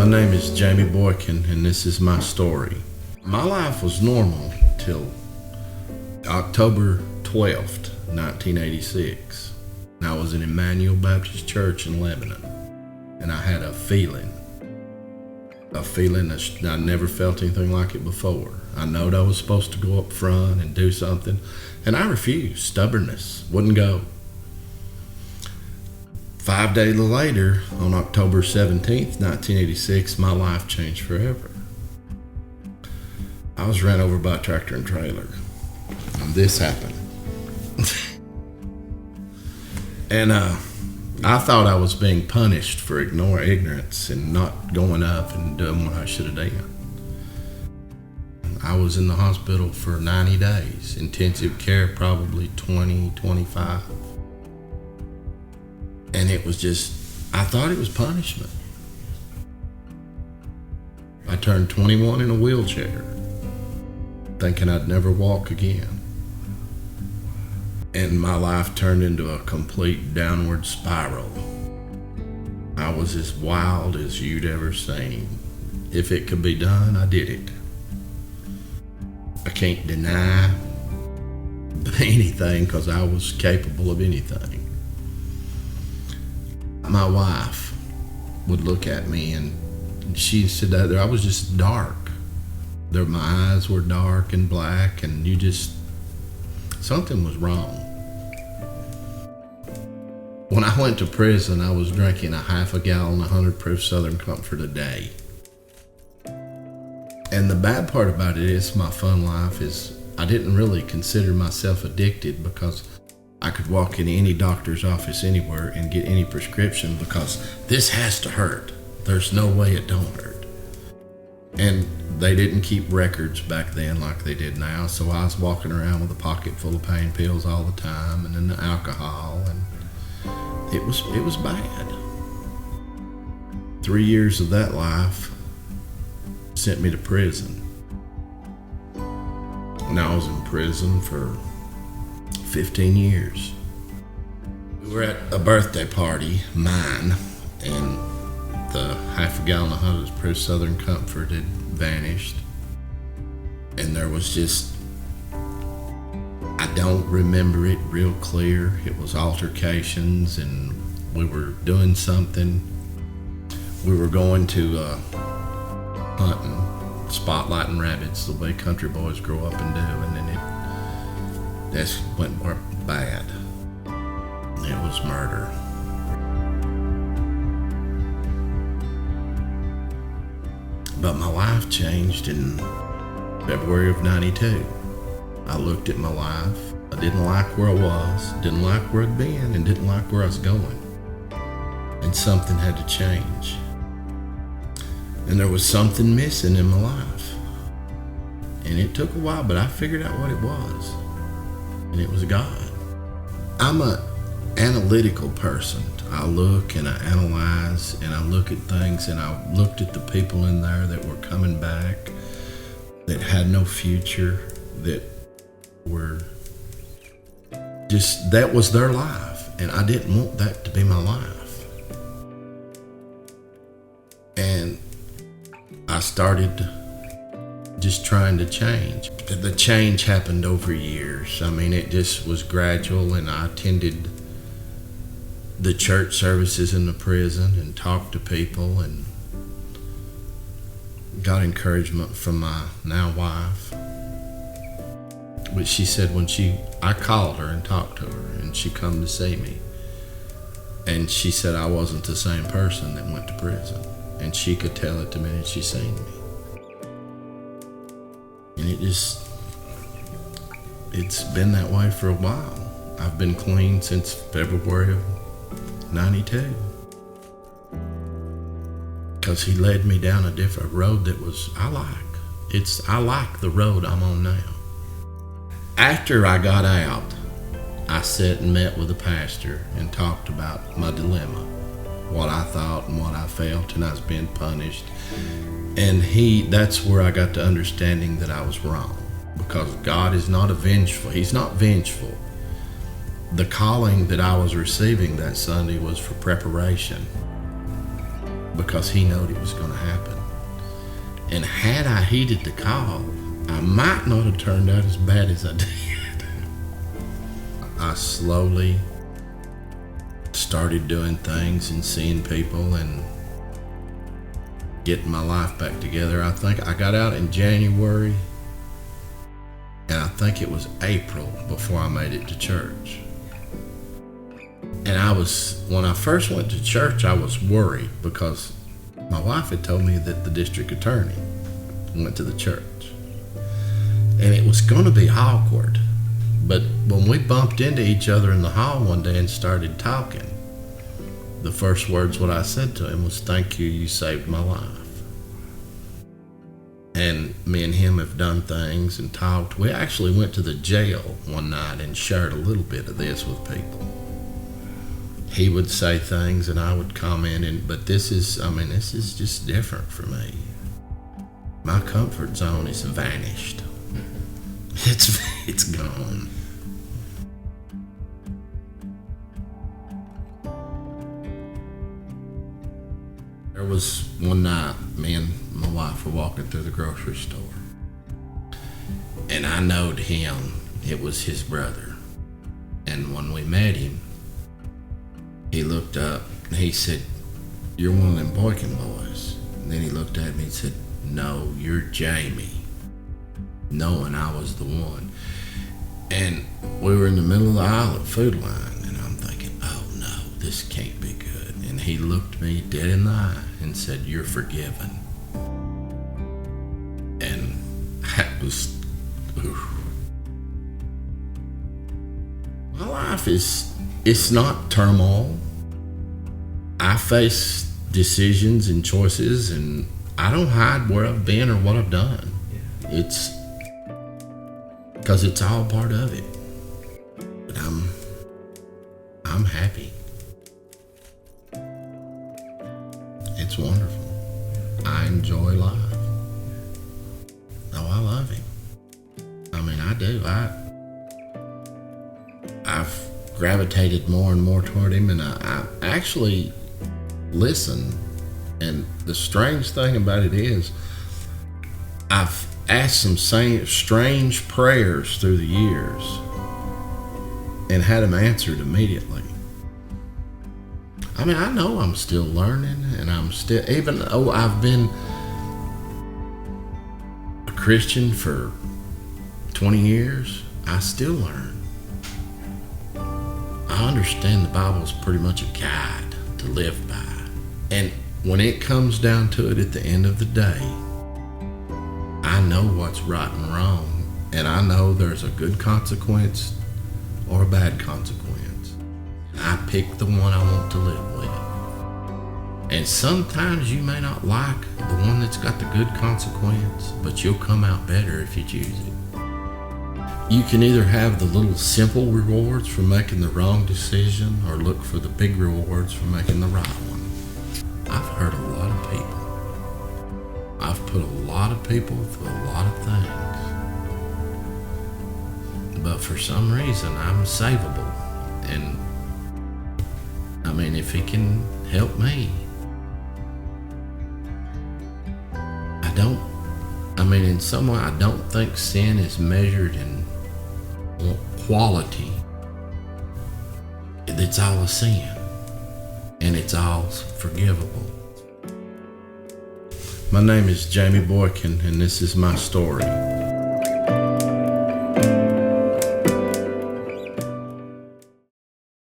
My name is Jamie Boykin, and this is my story. My life was normal till October 12th, 1986. And I was in Emmanuel Baptist Church in Lebanon, and I had a feeling that I never felt anything like it before. I knowed I was supposed to go up front and do something, and I refused. Stubbornness wouldn't go. 5 days later, on October 17th, 1986, my life changed forever. I was ran over by a tractor and trailer, and this happened. And I thought I was being punished for ignorance and not going up and doing what I should have done. I was in the hospital for 90 days, intensive care probably 20, 25. And it was just, I thought it was punishment. I turned 21 in a wheelchair, thinking I'd never walk again. And my life turned into a complete downward spiral. I was as wild as you'd ever seen. If it could be done, I did it. I can't deny anything because I was capable of anything. My wife would look at me and she said that I was just dark. My eyes were dark and black, and something was wrong. When I went to prison, I was drinking a half a gallon of 100 proof Southern Comfort a day. And the bad part about it is my fun life is I didn't really consider myself addicted because I could walk in any doctor's office anywhere and get any prescription because this has to hurt. There's no way it don't hurt. And they didn't keep records back then like they did now, so I was walking around with a pocket full of pain pills all the time, and then the alcohol, and it was bad. 3 years of that life sent me to prison. And I was in prison for 15 years. We were at a birthday party, mine, and the half a gallon of 100 proof Southern Comfort had vanished. And there was I don't remember it real clear. It was altercations, and we were doing something. We were going to hunting, spotlighting rabbits the way country boys grow up and do, and then this went bad. It was murder. But my life changed in February of '92. I looked at my life. I didn't like where I was, didn't like where I'd been, and didn't like where I was going. And something had to change. And there was something missing in my life. And it took a while, but I figured out what it was. And it was God. I'm an analytical person. I look and I analyze and I look at things, and I looked at the people in there that were coming back, that had no future, that were that was their life, and I didn't want that to be my life. And I started just trying to change. The change happened over years. I mean, it just was gradual, and I attended the church services in the prison and talked to people and got encouragement from my now wife. But she said I called her and talked to her, and she come to see me. And she said I wasn't the same person that went to prison. And she could tell it the minute she seen me. And it's been that way for a while. I've been clean since February of '92. Because he led me down a different road that I like the road I'm on now. After I got out, I sat and met with the pastor and talked about my dilemma, what I thought and what I felt, and I was being punished. And that's where I got the understanding that I was wrong, because God is not vengeful. He's not vengeful. The calling that I was receiving that Sunday was for preparation. because he knowed it was going to happen. And had I heeded the call, I might not have turned out as bad as I did. I slowly started doing things and seeing people and getting my life back together. I think I got out in January, and I think it was April before I made it to church. And when I first went to church, I was worried because my wife had told me that the district attorney went to the church. And it was going to be awkward. But when we bumped into each other in the hall one day and started talking, the first words what I said to him was, "Thank you, you saved my life." And me and him have done things and talked. We actually went to the jail one night and shared a little bit of this with people. He would say things and I would comment, but this is just different for me. My comfort zone is vanished. It's gone. There was one night, me and my wife were walking through the grocery store, and I knowed him. It was his brother. And when we met him, he looked up and he said, "You're one of them Boykin boys." And then he looked at me and said, "No, you're Jamie," knowing I was the one. And we were in the middle of the aisle at Food Line, and I'm thinking, oh no, this can't be good. And he looked me dead in the eye and said, "You're forgiven." And that was, oof. My life it's not turmoil. I face decisions and choices, and I don't hide where I've been or what I've done. It's because it's all part of it. But I'm happy. It's wonderful. I enjoy life. Oh, I love him. I mean, I do. I've gravitated more and more toward him, and I actually listen. And the strange thing about it is, I've asked some strange prayers through the years and had them answered immediately. I mean, I know I'm still learning, and I'm still, even though I've been a Christian for 20 years, I still learn. I understand the Bible's pretty much a guide to live by. And when it comes down to it at the end of the day, I know what's right and wrong, and I know there's a good consequence or a bad consequence. I pick the one I want to live with. And sometimes you may not like the one that's got the good consequence, but you'll come out better if you choose it. You can either have the little simple rewards for making the wrong decision, or look for the big rewards for making the right one. I've hurt a lot of people. I've put a lot of people through a lot of things. But for some reason, I'm savable. And I mean, if he can help me, in some way, I don't think sin is measured in quality. It's all a sin, and it's all forgivable. My name is Jamie Boykin, and this is my story.